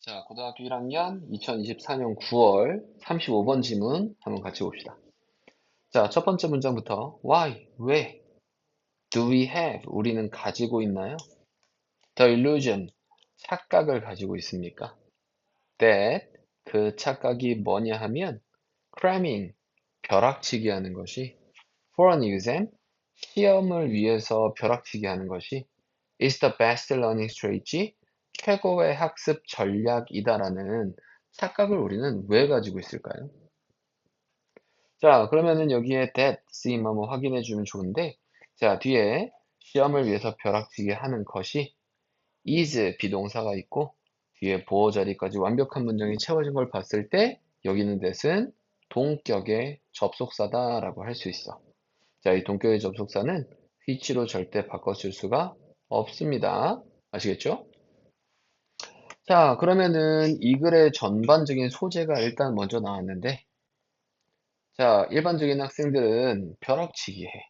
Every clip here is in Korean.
자, 고등학교 1학년 2024년 9월 35번 지문 한번 같이 봅시다. 자, 첫 번째 문장부터 Why? 왜? Do we have? 우리는 가지고 있나요? The illusion. 착각을 가지고 있습니까? That. 그 착각이 뭐냐 하면 cramming. 벼락치기 하는 것이 for an exam. 시험을 위해서 벼락치기 하는 것이 is the best learning strategy. 최고의 학습 전략이다라는 착각을 우리는 왜 가지고 있을까요? 자, 그러면은 여기에 that 쓰임 한번 확인해 주면 좋은데, 자, 뒤에 시험을 위해서 벼락치기 하는 것이 is 비동사가 있고, 뒤에 보어 자리까지 완벽한 문장이 채워진 걸 봤을 때, 여기 있는 that은 동격의 접속사다라고 할 수 있어. 자, 이 동격의 접속사는 which로 절대 바꿔 쓸 수가 없습니다. 아시겠죠? 자, 그러면은 이 글의 전반적인 소재가 일단 먼저 나왔는데, 자, 일반적인 학생들은 벼락치기 해.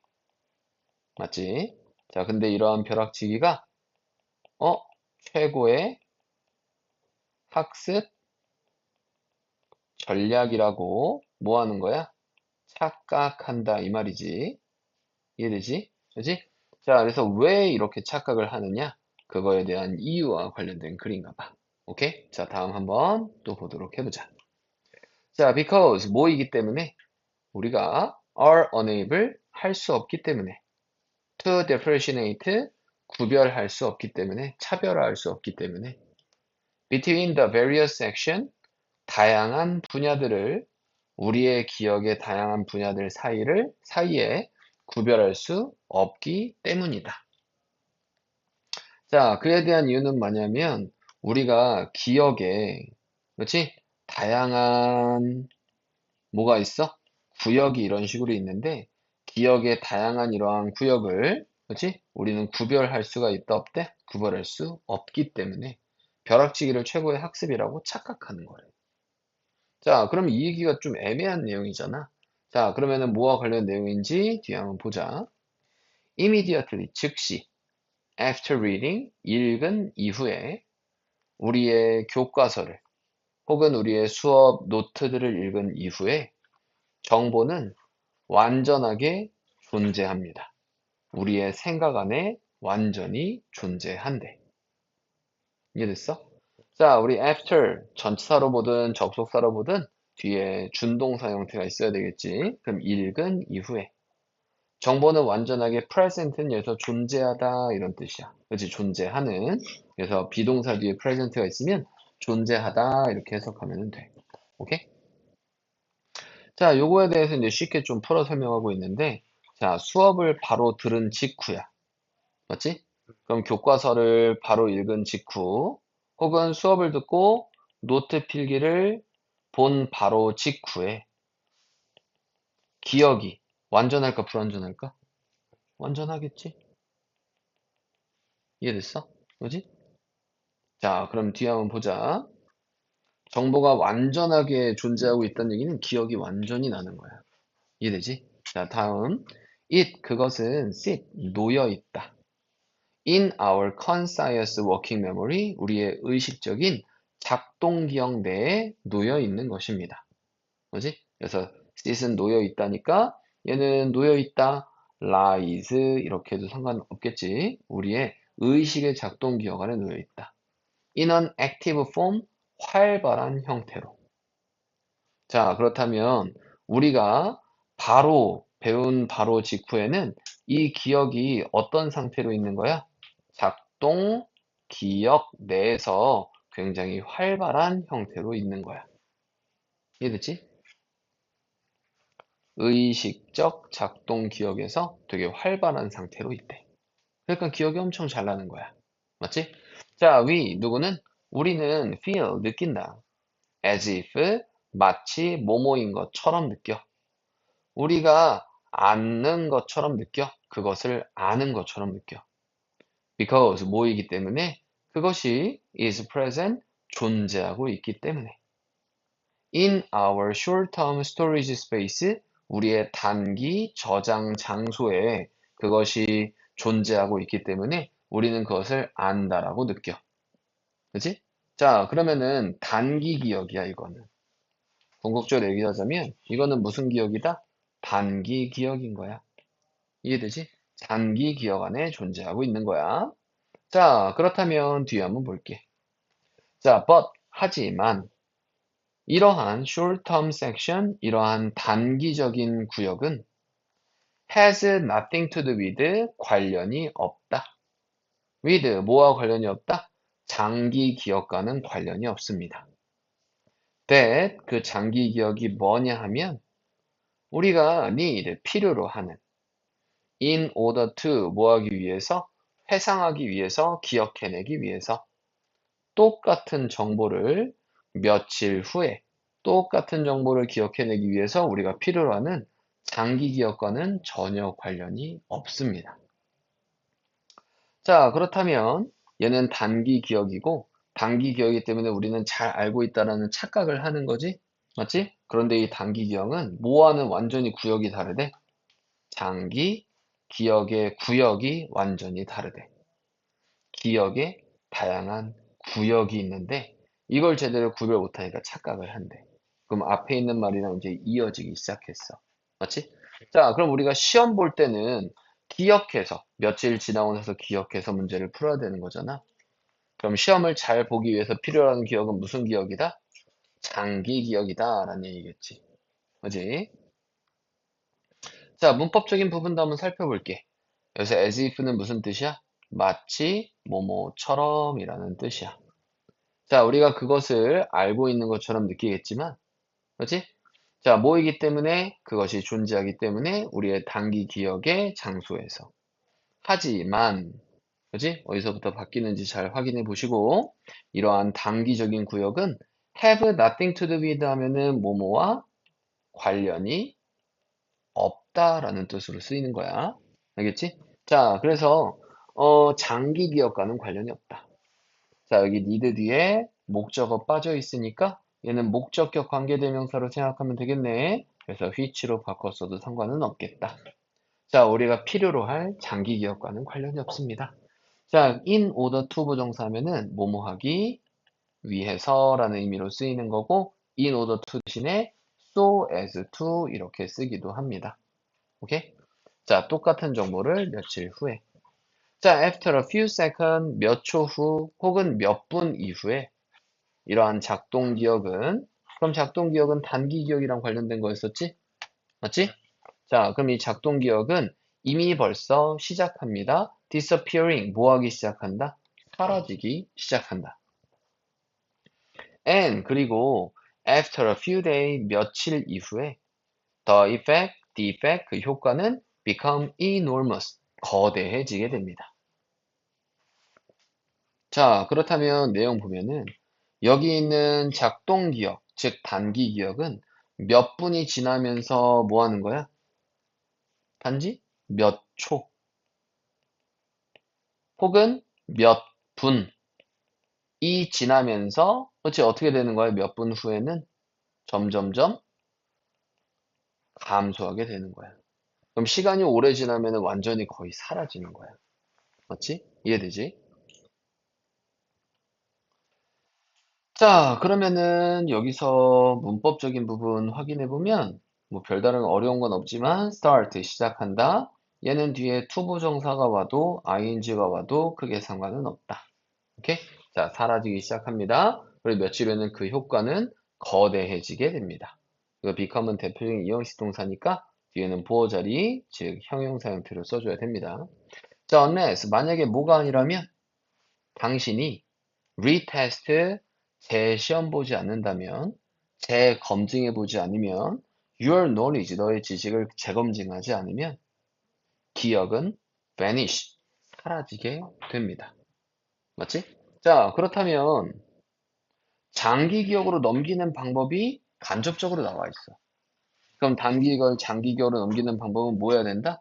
맞지? 자, 근데 이러한 벼락치기가, 어, 최고의 학습 전략이라고 뭐 하는 거야? 착각한다, 이 말이지. 이해되지? 그지? 자, 그래서 왜 이렇게 착각을 하느냐? 그거에 대한 이유와 관련된 글인가 봐. 오케이? 자, 다음 한번 또 보도록 해보자. 자, because 뭐이기 때문에 우리가 are unable 할 수 없기 때문에 to differentiate 구별할 수 없기 때문에 차별화할 수 없기 때문에 between the various action 다양한 분야들을 우리의 기억의 다양한 분야들 사이에 구별할 수 없기 때문이다. 자, 그에 대한 이유는 뭐냐면 우리가 기억에 그렇지? 다양한 뭐가 있어? 구역이 이런 식으로 있는데 기억의 다양한 이러한 구역을 그렇지? 우리는 구별할 수가 있다 없대? 구별할 수 없기 때문에 벼락치기를 최고의 학습이라고 착각하는 거래. 자, 그럼 이 얘기가 좀 애매한 내용이잖아. 자, 그러면은 뭐와 관련 내용인지 뒤에 한번 보자. Immediately, 즉시, after reading, 읽은 이후에 우리의 교과서를 혹은 우리의 수업 노트들을 읽은 이후에 정보는 완전하게 존재합니다. 우리의 생각 안에 완전히 존재한대. 이해됐어? 자, 우리 after 전치사로 보든 접속사로 보든 뒤에 준동사 형태가 있어야 되겠지. 그럼 읽은 이후에 정보는 완전하게 present는 여기서 존재하다 이런 뜻이야. 그렇지? 존재하는. 그래서 비동사 뒤에 present가 있으면 존재하다 이렇게 해석하면 돼. 오케이? 자, 요거에 대해서 이제 쉽게 좀 풀어 설명하고 있는데, 자, 수업을 바로 들은 직후야. 맞지? 그럼 교과서를 바로 읽은 직후, 혹은 수업을 듣고 노트 필기를 본 바로 직후에 기억이 완전할까 불완전할까? 완전하겠지? 이해됐어? 그지? 자, 그럼 뒤에 한번 보자. 정보가 완전하게 존재하고 있다는 얘기는 기억이 완전히 나는 거야. 이해되지? 자, 다음. 그것은 sit, 놓여 있다. In our conscious working memory, 우리의 의식적인 작동 기억 내에 놓여 있는 것입니다. 뭐지? 그래서 sit은 놓여 있다니까 얘는 놓여 있다, lies 이렇게 해도 상관없겠지. 우리의 의식의 작동 기억 안에 놓여 있다. In an active form, 활발한 형태로. 자, 그렇다면 우리가 바로 배운 바로 직후에는 이 기억이 어떤 상태로 있는 거야? 작동 기억 내에서 굉장히 활발한 형태로 있는 거야. 이해됐지? 의식적 작동 기억에서 되게 활발한 상태로 있대. 그러니까 기억이 엄청 잘 나는 거야. 맞지? 자, 누구는? 우리는 feel, 느낀다. as if, 마치 뭐뭐인 것처럼 느껴. 우리가 아는 것처럼 느껴. 그것을 아는 것처럼 느껴. because 뭐이기 때문에 그것이 is present 존재하고 있기 때문에 in our short-term storage space 우리의 단기 저장 장소에 그것이 존재하고 있기 때문에 우리는 그것을 안다라고 느껴. 그치? 자, 그러면은 단기 기억이야, 이거는. 궁극적으로 얘기하자면 이거는 무슨 기억이다? 단기 기억인 거야. 이해되지? 장기 기억 안에 존재하고 있는 거야. 자, 그렇다면 뒤에 한번 볼게. 자, but 하지만 이러한 short-term section, 이러한 단기적인 구역은 has nothing to do with 관련이 없다. with 뭐와 관련이 없다? 장기 기억과는 관련이 없습니다. that 그 장기 기억이 뭐냐 하면 우리가 need 필요로 하는 in order to 뭐 하기 위해서 회상하기 위해서 기억해내기 위해서 똑같은 정보를 며칠 후에 똑같은 정보를 기억해내기 위해서 우리가 필요로 하는 장기 기억과는 전혀 관련이 없습니다. 자, 그렇다면 얘는 단기 기억이고 단기 기억이기 때문에 우리는 잘 알고 있다라는 착각을 하는 거지? 맞지? 그런데 이 단기 기억은 뭐와는 완전히 구역이 다르대. 장기 기억의 구역이 완전히 다르대. 기억에 다양한 구역이 있는데 이걸 제대로 구별 못하니까 착각을 한대. 그럼 앞에 있는 말이랑 이제 이어지기 시작했어. 맞지? 자, 그럼 우리가 시험 볼 때는 기억해서 며칠 지나고 나서 기억해서 문제를 풀어야 되는 거잖아. 그럼 시험을 잘 보기 위해서 필요한 기억은 무슨 기억이다? 장기 기억이다 라는 얘기겠지. 그지? 자, 문법적인 부분도 한번 살펴볼게. 여기서 as if는 무슨 뜻이야? 마치 뭐뭐처럼이라는 뜻이야. 자, 우리가 그것을 알고 있는 것처럼 느끼겠지만, 그렇지? 자, 뭐이기 때문에 그것이 존재하기 때문에 우리의 단기 기억의 장소에서. 하지만, 그렇지? 어디서부터 바뀌는지 잘 확인해 보시고, 이러한 단기적인 구역은 have nothing to do with 하면은 뭐뭐와 관련이 없다라는 뜻으로 쓰이는 거야. 알겠지? 자, 그래서 장기 기억과는 관련이 없다. 자, 여기 need 뒤에 목적어 빠져 있으니까 얘는 목적격 관계대명사로 생각하면 되겠네. 그래서 which로 바꿨어도 상관은 없겠다. 자, 우리가 필요로 할 장기 기억과는 관련이 없습니다. 자, in order to 부정사 하면은 뭐뭐 하기 위해서라는 의미로 쓰이는 거고 in order to 대신에 so as to 이렇게 쓰기도 합니다. 오케이? 자, 똑같은 정보를 며칠 후에. 자, after a few seconds, 몇 초 후, 혹은 몇 분 이후에 이러한 작동 기억은, 그럼 작동 기억은 단기 기억이랑 관련된 거였었지? 맞지? 자, 그럼 이 작동 기억은 이미 벌써 시작합니다. disappearing, 뭐 하기 시작한다? 사라지기 시작한다. and, 그리고 after a few days, 며칠 이후에 the effect, 그 효과는 become enormous, 거대해지게 됩니다. 자, 그렇다면 내용 보면은 여기 있는 작동 기억, 즉 단기 기억은 몇 분이 지나면서 뭐 하는 거야? 단지 몇 초, 혹은 몇 분이 지나면서, 그렇지, 어떻게 되는 거야? 몇 분 후에는 점점점 감소하게 되는 거야. 그럼 시간이 오래 지나면 완전히 거의 사라지는 거야. 맞지? 이해되지? 자, 그러면은 여기서 문법적인 부분 확인해 보면 뭐 별다른 어려운 건 없지만 start 시작한다. 얘는 뒤에 to 부정사가 와도 ing가 와도 크게 상관은 없다. 오케이? 자, 사라지기 시작합니다. 그리고 며칠 후에는 그 효과는 거대해지게 됩니다. 이거 become은 대표적인 이형식 동사니까 뒤에는 보어 자리, 즉 형용사 형태로 써줘야 됩니다. 자, unless 만약에 뭐가 아니라면 당신이 retest 재시험 보지 않는다면, 재검증해 보지 않으면, your knowledge 너의 지식을 재검증하지 않으면 기억은 vanish 사라지게 됩니다. 맞지? 자, 그렇다면 장기 기억으로 넘기는 방법이 간접적으로 나와 있어. 그럼 단기 기억을 장기 기억으로 넘기는 방법은 뭐 해야 된다?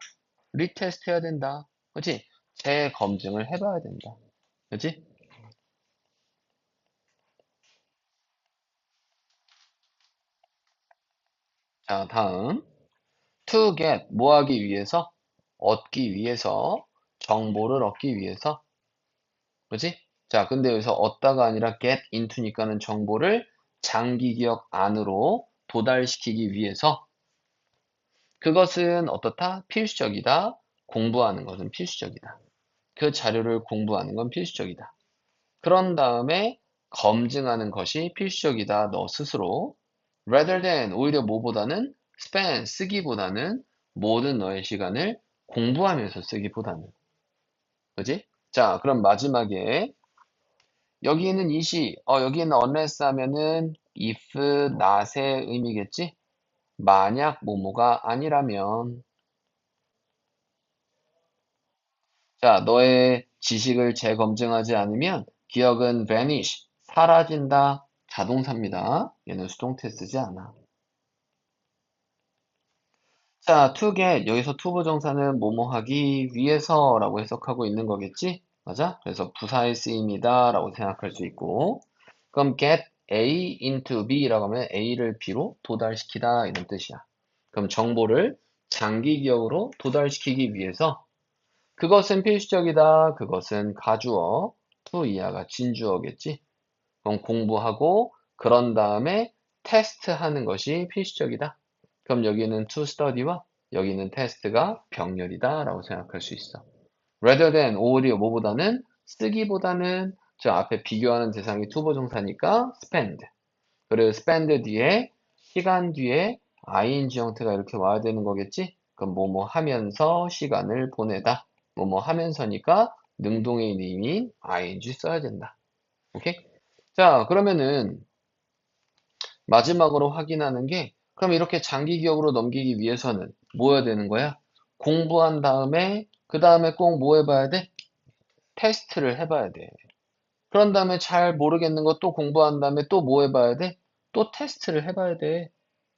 리테스트 해야 된다. 그렇지? 재검증을 해봐야 된다. 그렇지? 자, 다음 to get 뭐 하기 위해서? 얻기 위해서, 정보를 얻기 위해서. 그지? 자, 근데 여기서 얻다가 아니라 get into니까는 정보를 장기 기억 안으로 도달시키기 위해서 그것은 어떻다? 필수적이다. 공부하는 것은 필수적이다. 그 자료를 공부하는 건 필수적이다. 그런 다음에 검증하는 것이 필수적이다. 너 스스로. rather than 오히려 뭐보다는 spend 쓰기보다는 모든 너의 시간을 공부하면서 쓰기보다는. 그지? 자, 그럼 마지막에 여기에는 여기에는 unless 하면은 if, not의 의미겠지? 만약 뭐뭐가 아니라면. 자, 너의 지식을 재검증하지 않으면 기억은 vanish, 사라진다. 자동사입니다. 얘는 수동태 쓰지 않아. 자, to get 여기서 to 부정사는 뭐뭐 하기 위해서라고 해석하고 있는 거겠지? 맞아? 그래서 부사의 쓰임이다라고 생각할 수 있고 그럼 get A into B라고 하면 A를 B로 도달시키다 이런 뜻이야. 그럼 정보를 장기 기억으로 도달시키기 위해서 그것은 필수적이다. 그것은 가주어, to 이하가 진주어겠지? 그럼 공부하고 그런 다음에 테스트하는 것이 필수적이다. 그럼 여기는 to study와 여기는 테스트가 병렬이다 라고 생각할 수 있어. rather than 오히려 뭐보다는 쓰기보다는 저 앞에 비교하는 대상이 투부정사니까 spend. 그리고 spend 뒤에 시간 뒤에 ing 형태가 이렇게 와야 되는 거겠지? 그럼 뭐뭐 하면서 시간을 보내다. 뭐뭐 하면서니까 능동의 의미인 ing 써야 된다. 오케이? 자, 그러면은 마지막으로 확인하는 게 그럼 이렇게 장기 기억으로 넘기기 위해서는 뭐 해야 되는 거야? 공부한 다음에 그 다음에 꼭 뭐 해봐야 돼? 테스트를 해봐야 돼. 그런 다음에 잘 모르겠는 거 또 공부한 다음에 또 뭐 해봐야 돼? 또 테스트를 해봐야 돼.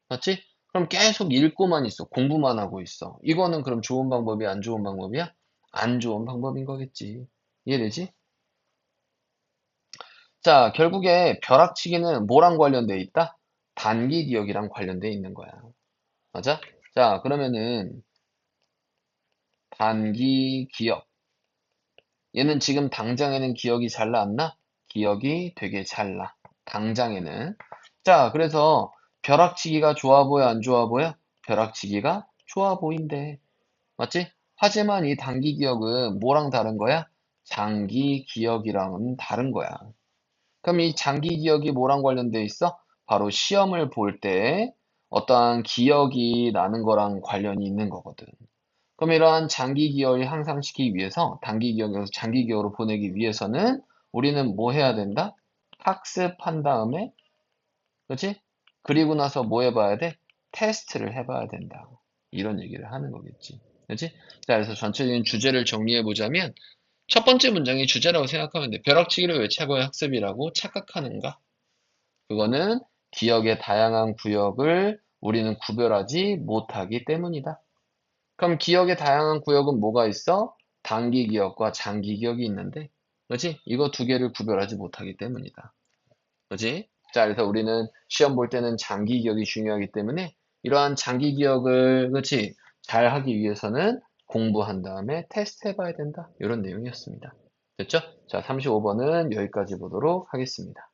맞지? 그럼 계속 읽고만 있어. 공부만 하고 있어. 이거는 그럼 좋은 방법이야? 안 좋은 방법이야? 안 좋은 방법인 거겠지. 이해되지? 자, 결국에 벼락치기는 뭐랑 관련돼 있다? 단기 기억이랑 관련돼 있는 거야. 맞아? 자, 그러면은 단기 기억. 얘는 지금 당장에는 기억이 잘 났나? 기억이 되게 잘 나. 당장에는. 자, 그래서 벼락치기가 좋아 보여, 안 좋아 보여? 벼락치기가 좋아 보인대. 맞지? 하지만 이 단기 기억은 뭐랑 다른 거야? 장기 기억이랑은 다른 거야. 그럼 이 장기 기억이 뭐랑 관련돼 있어? 바로 시험을 볼 때 어떠한 기억이 나는 거랑 관련이 있는 거거든. 그럼 이러한 장기 기억을 향상시키기 위해서 단기 기억에서 장기 기억으로 보내기 위해서는 우리는 뭐 해야 된다? 학습한 다음에, 그렇지? 그리고 나서 뭐 해봐야 돼? 테스트를 해봐야 된다. 이런 얘기를 하는 거겠지. 그렇지? 자, 그래서 전체적인 주제를 정리해 보자면 첫 번째 문장이 주제라고 생각하면 돼. 벼락치기를 왜 최고의 학습이라고 착각하는가? 그거는 기억의 다양한 구역을 우리는 구별하지 못하기 때문이다. 그럼 기억의 다양한 구역은 뭐가 있어? 단기 기억과 장기 기억이 있는데, 그렇지? 이거 두 개를 구별하지 못하기 때문이다. 그렇지? 자, 그래서 우리는 시험 볼 때는 장기 기억이 중요하기 때문에 이러한 장기 기억을, 그렇지? 잘 하기 위해서는 공부한 다음에 테스트 해봐야 된다. 이런 내용이었습니다. 됐죠? 자, 35번은 여기까지 보도록 하겠습니다.